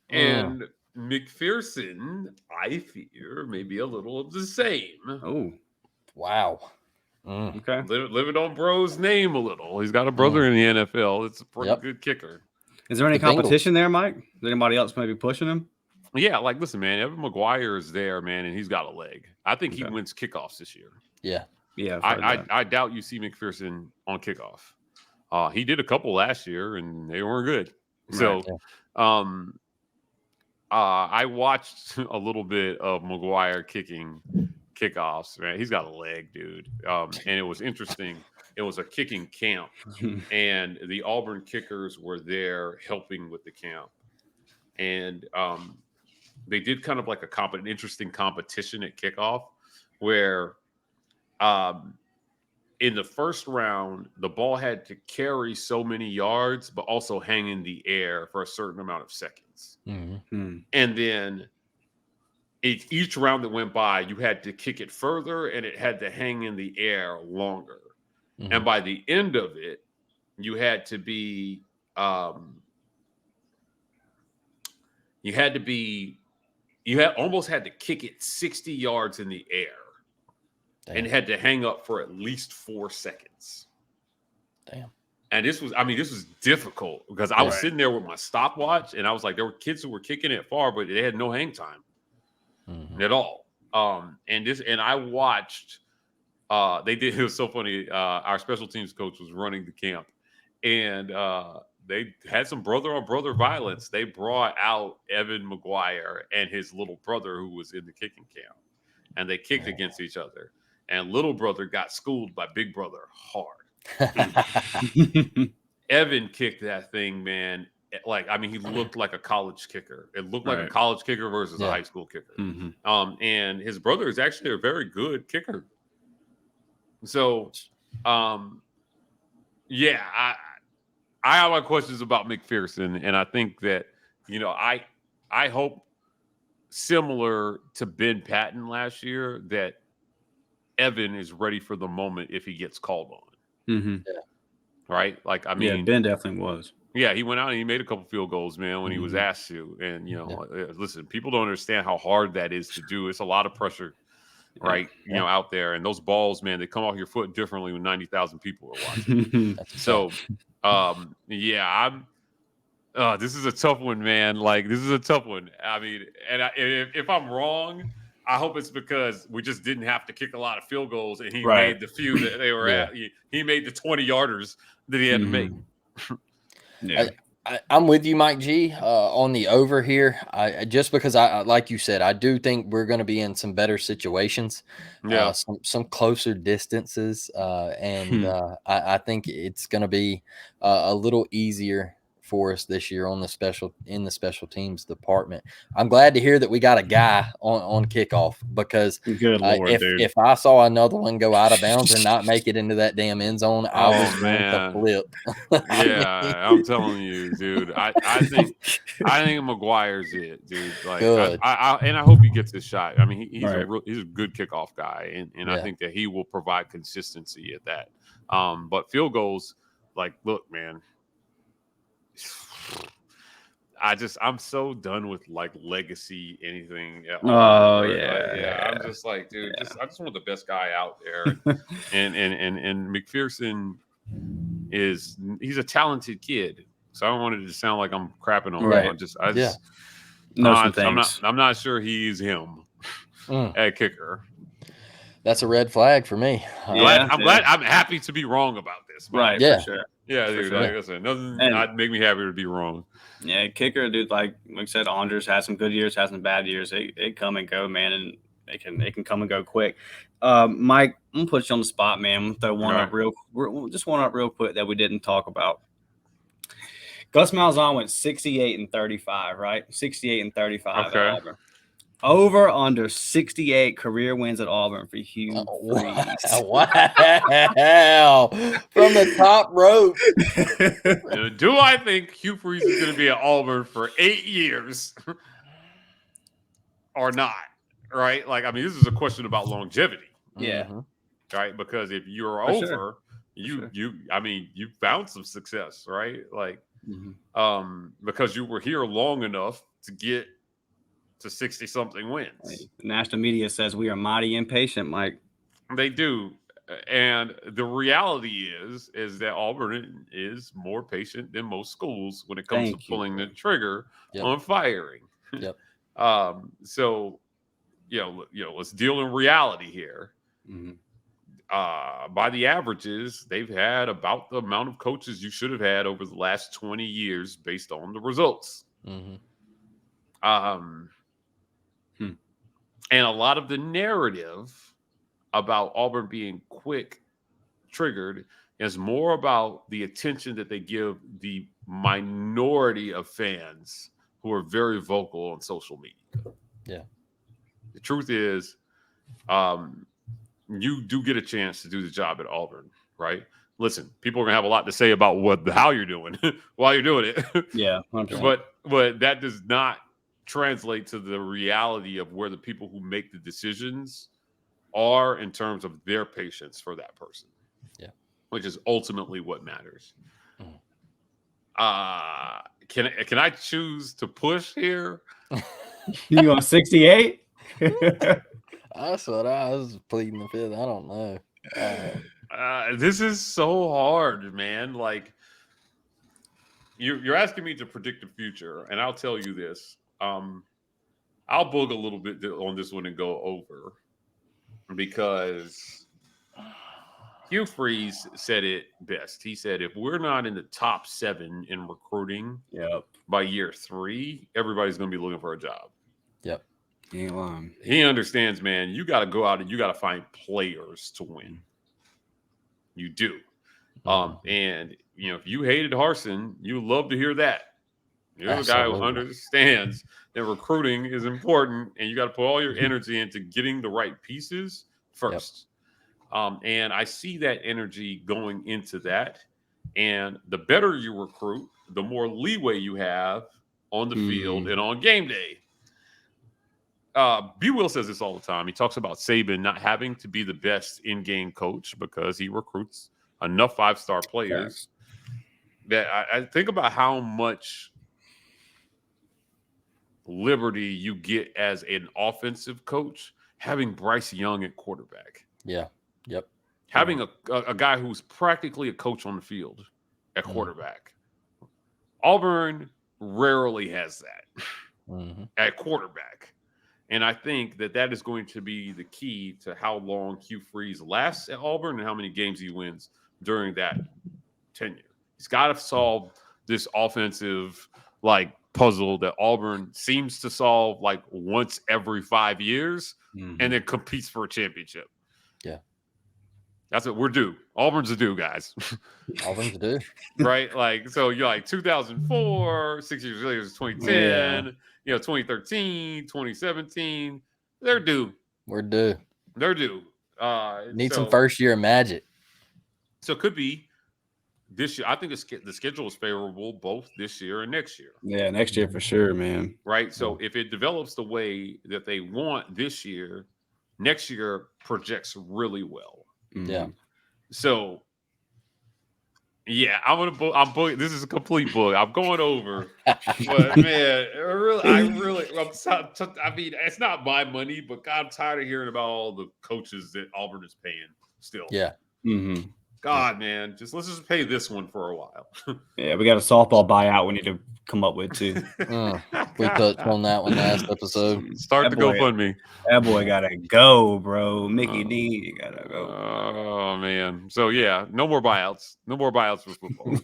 And McPherson, I fear, maybe a little of the same. Oh, wow. Okay. Living on bro's name a little. He's got a brother in the NFL. It's a pretty good kicker. Is there any competition there, Mike? Is anybody else maybe pushing him? Yeah, listen, man, Evan McGuire is there, man, and he's got a leg. I think he wins kickoffs this year. Yeah. I doubt you see McPherson on kickoff. He did a couple last year, and they weren't good. So, I watched a little bit of McGuire kicking kickoffs. Man, he's got a leg, dude. And it was interesting. It was a kicking camp, and the Auburn kickers were there helping with the camp. And they did kind of like an interesting competition at kickoff where in the first round, the ball had to carry so many yards, but also hang in the air for a certain amount of seconds. And then each round that went by, you had to kick it further and it had to hang in the air longer. And by the end of it, you had to be almost had to kick it 60 yards in the air. Damn. And had to hang up for at least 4 seconds. Damn. And this was difficult because I was sitting there with my stopwatch, and I was like, there were kids who were kicking it far, but they had no hang time at all. And I watched. It was so funny. Our special teams coach was running the camp, and they had some brother-on-brother violence. They brought out Evan McGuire and his little brother who was in the kicking camp, and they kicked against each other. And little brother got schooled by big brother hard. Evan kicked that thing, man. He looked like a college kicker. It looked like a college kicker versus a high school kicker. And his brother is actually a very good kicker. So, I have my questions about McPherson, and I think that, I hope similar to Ben Patton last year that Evan is ready for the moment if he gets called on. Right? Ben definitely was. Yeah, he went out and he made a couple field goals, man, when he was asked to. And, listen, people don't understand how hard that is to do. It's a lot of pressure, right? Out there. And those balls, man, they come off your foot differently when 90,000 people are watching. So, this is a tough one, man. This is a tough one. I mean, and if I'm wrong, I hope it's because we just didn't have to kick a lot of field goals, and he made the few that they were at. He made the 20-yarders that he had to make. I'm with you, Mike G, on the over here. Just because I like you said, I do think we're going to be in some better situations, some closer distances, and I think it's going to be a little easier for us this year in the special teams department. I'm glad to hear that we got a guy on kickoff, because if I saw another one go out of bounds or not make it into that damn end zone, I was going to flip. I'm telling you, dude. I think McGuire's it, dude. Good. And I hope he gets his shot. I mean, he's a good kickoff guy, and I think that he will provide consistency at that. But field goals, look, man. I'm so done with legacy anything. I'm just like, dude, I just want the best guy out there. and McPherson he's a talented kid. So I don't want it to sound like I'm crapping on him. I'm not sure he's him at kicker. That's a red flag for me. I'm happy to be wrong about this. Right. Yeah. For sure. Yeah, dude. Like I said, nothing not make me happier to be wrong. Yeah, kicker, dude. Like I said, Andres has some good years, has some bad years. They come and go, man, and they can come and go quick. Mike, I'm gonna put you on the spot, man. I'm gonna throw one up real quick that we didn't talk about. Gus Malzahn went 68-35, right? 68-35 at Auburn. Over under 68 career wins at Auburn for Hugh Freeze. Wow. From the top rope. Do I think Hugh Freeze is going to be at Auburn for 8 years or not? Right? This is a question about longevity. Yeah. Right? Because if you're over, you found some success, right? Because you were here long enough to get to 60-something wins. The national media says we are mighty impatient, Mike. They do. And the reality is that Auburn is more patient than most schools when it comes to pulling the trigger on firing. Yep. So, let's deal in reality here. By the averages, they've had about the amount of coaches you should have had over the last 20 years based on the results. And a lot of the narrative about Auburn being quick triggered is more about the attention that they give the minority of fans who are very vocal on social media. Yeah. The truth is, you do get a chance to do the job at Auburn, right? Listen, people are gonna have a lot to say about how you're doing while you're doing it. Yeah, 100%. But that does not translate to the reality of where the people who make the decisions are in terms of their patience for that person. Yeah, which is ultimately what matters. Can I choose to push here? You on 68? That's what I was pleading the fifth. I don't know. This is so hard, man. you're asking me to predict the future, and I'll tell you this. I'll bug a little bit on this one and go over because Hugh Freeze said it best. He said, if we're not in the top 7 in recruiting by year 3, everybody's going to be looking for a job. Yep. He ain't lying. He understands, man, you got to go out and you got to find players to win. You do. And, if you hated Harsin, you love to hear that. You're the guy who understands that recruiting is important, and you got to put all your energy into getting the right pieces first. Yep. And I see that energy going into that. And the better you recruit, the more leeway you have on the field and on game day. B. Will says this all the time. He talks about Saban not having to be the best in-game coach because he recruits enough 5-star players that I think about how much liberty you get as an offensive coach having Bryce Young at quarterback. Yeah. Yep. Having a guy who's practically a coach on the field at quarterback. Auburn rarely has that at quarterback. And I think that is going to be the key to how long Hugh Freeze lasts at Auburn and how many games he wins during that tenure. He's got to solve this offensive puzzle that Auburn seems to solve once every 5 years and then competes for a championship. Yeah. That's what we're due. Auburn's a due, guys. Auburn's a due. Right? So you're 2004, 6 years later is 2010, 2013, 2017. They're due. We're due. They're due. Need some first year magic. So it could be this year. I think the schedule is favorable both this year and next year. Yeah, next year for sure, man. Right? So if it develops the way that they want this year, next year projects really well. Yeah. So, I'm this is a complete book. I'm going over, but man, I mean, it's not my money, but God, I'm tired of hearing about all the coaches that Auburn is paying still. Yeah. God, man, let's just pay this one for a while. Yeah, we got a softball buyout we need to come up with too. We touched on that one last episode. Start the GoFundMe. That boy gotta go, bro. Mickey D gotta go. Oh man. So no more buyouts. No more buyouts for football.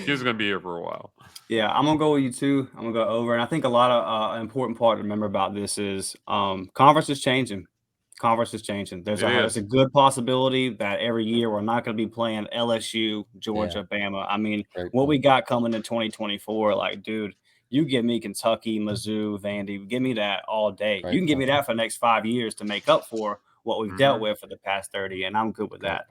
He's gonna be here for a while. Yeah, I'm gonna go with you too. I'm gonna go over, and I think a lot of an important part to remember about this is conference is changing. There's a good possibility that every year we're not going to be playing LSU, Georgia, Bama. I mean, what we got coming in 2024, dude, you give me Kentucky, Mizzou, Vandy, give me that all day. You can give me that for the next 5 years to make up for what we've dealt with for the past 30, and I'm good with that.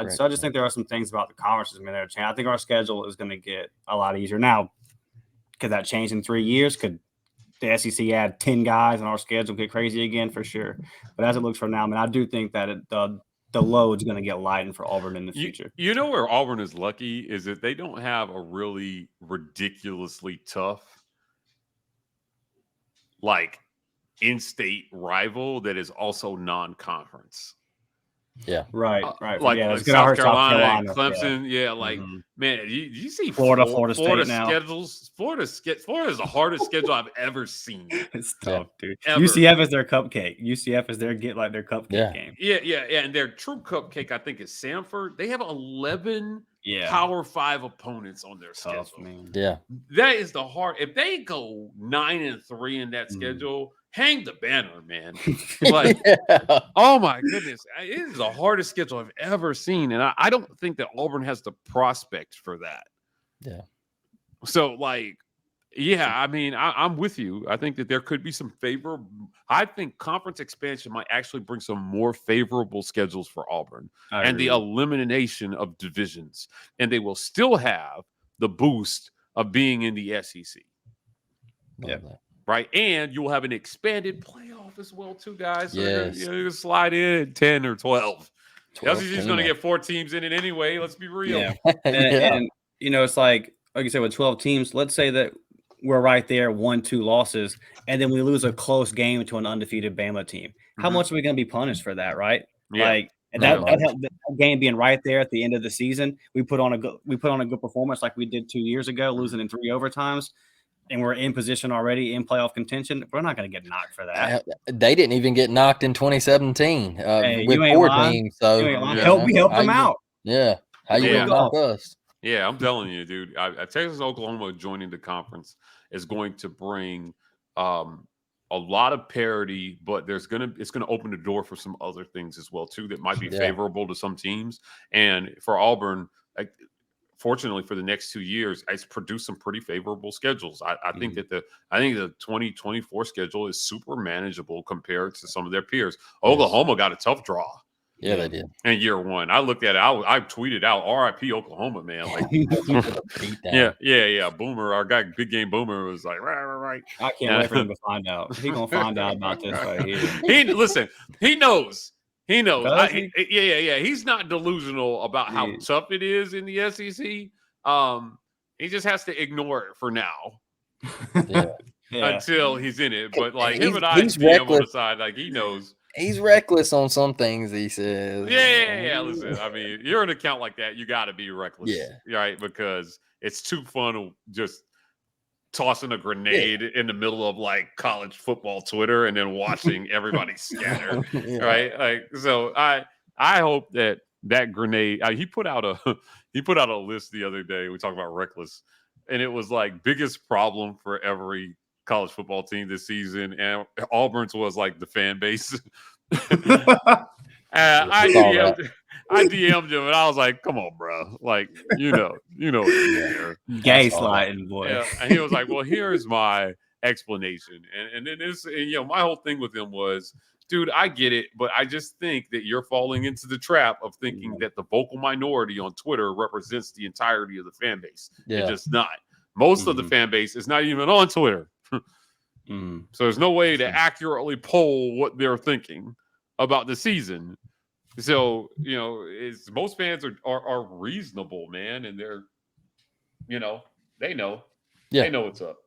So I just think there are some things about the conferences that are changing. I think our schedule is going to get a lot easier. Now, could that change in 3 years? Could the SEC add 10 guys and our schedule get crazy again? For sure. But as it looks for now, I do think that the load's going to get lightened for Auburn in the future. You know where Auburn is lucky is that they don't have a really ridiculously tough in-state rival that is also non-conference. Yeah. Right. South Carolina, Clemson. Man, you see Florida State now. Schedules. Florida is the hardest schedule I've ever seen. It's tough, dude. Ever. UCF is their cupcake. UCF is their their cupcake game. Yeah. And their true cupcake, I think, is Samford. They have 11 Power 5 opponents on their schedule. Man. Yeah. That is the hard. If they go 9-3 in that schedule, hang the banner, man. Oh my goodness. It is the hardest schedule I've ever seen. And I don't think that Auburn has the prospect for that. Yeah. So I mean, I'm with you. I think that there could be some I think conference expansion might actually bring some more favorable schedules for Auburn and the elimination of divisions. And they will still have the boost of being in the SEC. Yeah. Right, and you will have an expanded playoff as well, too, guys. So yes. You slide in 10 or 12. The SEC is going to get 4 teams in it anyway. Let's be real. Yeah. And it's like you said, with 12 teams, let's say that we're right there, 1-2 losses, and then we lose a close game to an undefeated Bama team. How much are we going to be punished for that, right? Yeah. And that helped the game being right there at the end of the season. We put on a good performance like we did 2 years ago, losing in 3 overtimes, and we're in position already in playoff contention. We're not going to get knocked for that. They didn't even get knocked in 2017 with poor teams. So we helped them out. Yeah, how you gonna knock us? Yeah, I'm telling you, dude. Texas Oklahoma joining the conference is going to bring a lot of parity, but it's gonna open the door for some other things as well too that might be favorable to some teams. And for Auburn, fortunately for the next 2 years, it's produced some pretty favorable schedules. I think that the 2024 schedule is super manageable compared to some of their peers. Oklahoma got a tough draw. Yeah, they did. In year one, I looked at it. I tweeted out "RIP Oklahoma," man. Like, yeah. Boomer, our guy, Big Game Boomer, was like, right. I can't wait for him to find out. He's gonna find out about this right here. He knows. He knows. Yeah. He's not delusional about how tough it is in the SEC. He just has to ignore it for now. Until he's in it. But like him and I DM on the side, like he knows. He's reckless on some things, he says. Yeah. Listen, I mean, you're an account like that, you got to be reckless, right? Because it's too fun to just tossing a grenade in the middle of like college football Twitter and then watching everybody scatter, right? Like, so I hope that grenade. He put out a list the other day. We talked about reckless, and it was like biggest problem for every college football team this season, and Auburn's was like the fan base. I DM'd him and I was like, "Come on, bro! Like, you know, gaslighting, boy." Yeah. And he was like, "Well, here's my explanation." And then my whole thing with him was, dude, I get it, but I just think that you're falling into the trap of thinking that the vocal minority on Twitter represents the entirety of the fan base. It's just not. Most of the fan base is not even on Twitter. So there's no way to accurately poll what they're thinking about the season. So, most fans are reasonable, man. And they're, they know. They know what's up.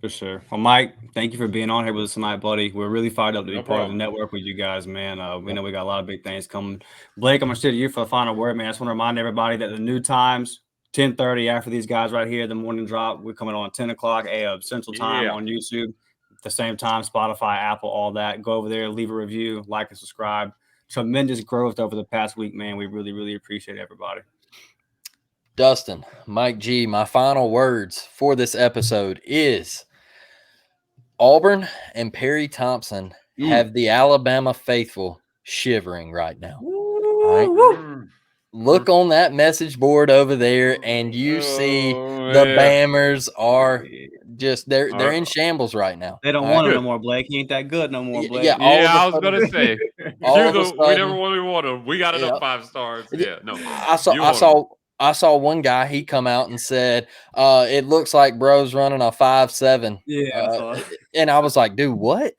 For sure. Well, Mike, thank you for being on here with us tonight, buddy. We're really fired up to be part of the network with you guys, man. We know we got a lot of big things coming. Blake, I'm going to sit to you for the final word, man. I just want to remind everybody that the new times, 10:30 after these guys right here, the morning drop. We're coming on 10 o'clock a.m. Central Time on YouTube. At the same time, Spotify, Apple, all that. Go over there, leave a review, like and subscribe. Tremendous growth over the past week, man. We really, really appreciate everybody. Dustin, Mike G, my final words for this episode is Auburn and Perry Thompson have the Alabama faithful shivering right now. All right? Look on that message board over there, and you see the Bammers are just they're in shambles right now. They don't want him no more, Blake. He ain't that good no more, Blake. I was gonna say we never really want him. We got enough 5 stars. Yeah, no. I saw one guy. He come out and said, "It looks like bro's running a 5.7." Yeah, and I was like, "Dude, what?"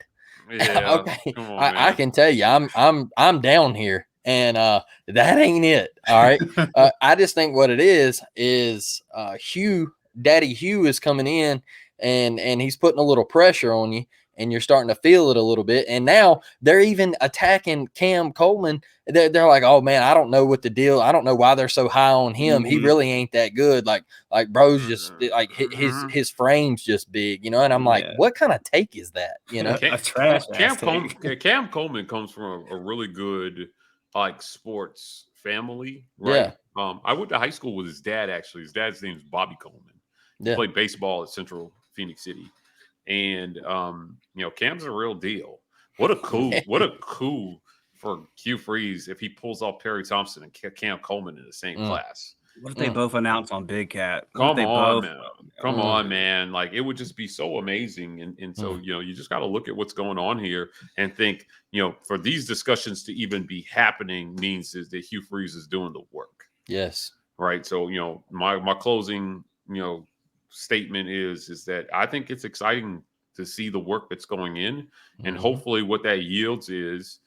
Yeah, okay, I can tell you, I'm down here. And that ain't it. All right. I just think what it is Daddy Hugh is coming in and he's putting a little pressure on you, and you're starting to feel it a little bit. And now they're even attacking Cam Coleman. They're like, "Oh man, I don't know what the deal. I don't know why they're so high on him. He really ain't that good. Like bro's just like his frame's just big, And I'm like, what kind of take is that? Cam Coleman comes from a really good sports family, right? I went to high school with his dad. Actually, his dad's name is Bobby Coleman. He played baseball at Central Phoenix City, and Cam's a real deal. What a coup for Hugh Freeze if he pulls off Perry Thompson and Cam Coleman in the same class. What if they both announce on Big Cat? Come on, man. Like, it would just be so amazing. And so, you just got to look at what's going on here and think, for these discussions to even be happening means is that Hugh Freeze is doing the work. Yes. Right. So, my closing, statement is that I think it's exciting to see the work that's going in. And hopefully what that yields is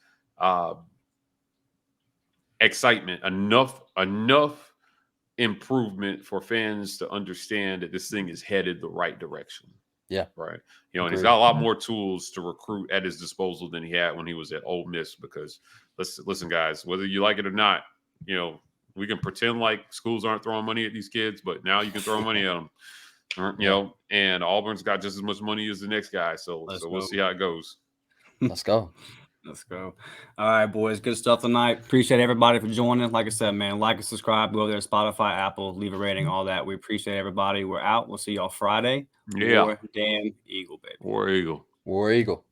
excitement, enough improvement for fans to understand that this thing is headed the right direction. Yeah. Right. And he's got a lot more tools to recruit at his disposal than he had when he was at Ole Miss, because listen, guys, whether you like it or not, we can pretend like schools aren't throwing money at these kids, but now you can throw money at them. And Auburn's got just as much money as the next guy. So we'll see how it goes. Let's go. Let's go. All right, boys. Good stuff tonight. Appreciate everybody for joining. Like I said, man, like and subscribe. Go over there to Spotify, Apple, leave a rating, all that. We appreciate everybody. We're out. We'll see y'all Friday. Yeah. War Damn Eagle, baby. War Eagle. War Eagle.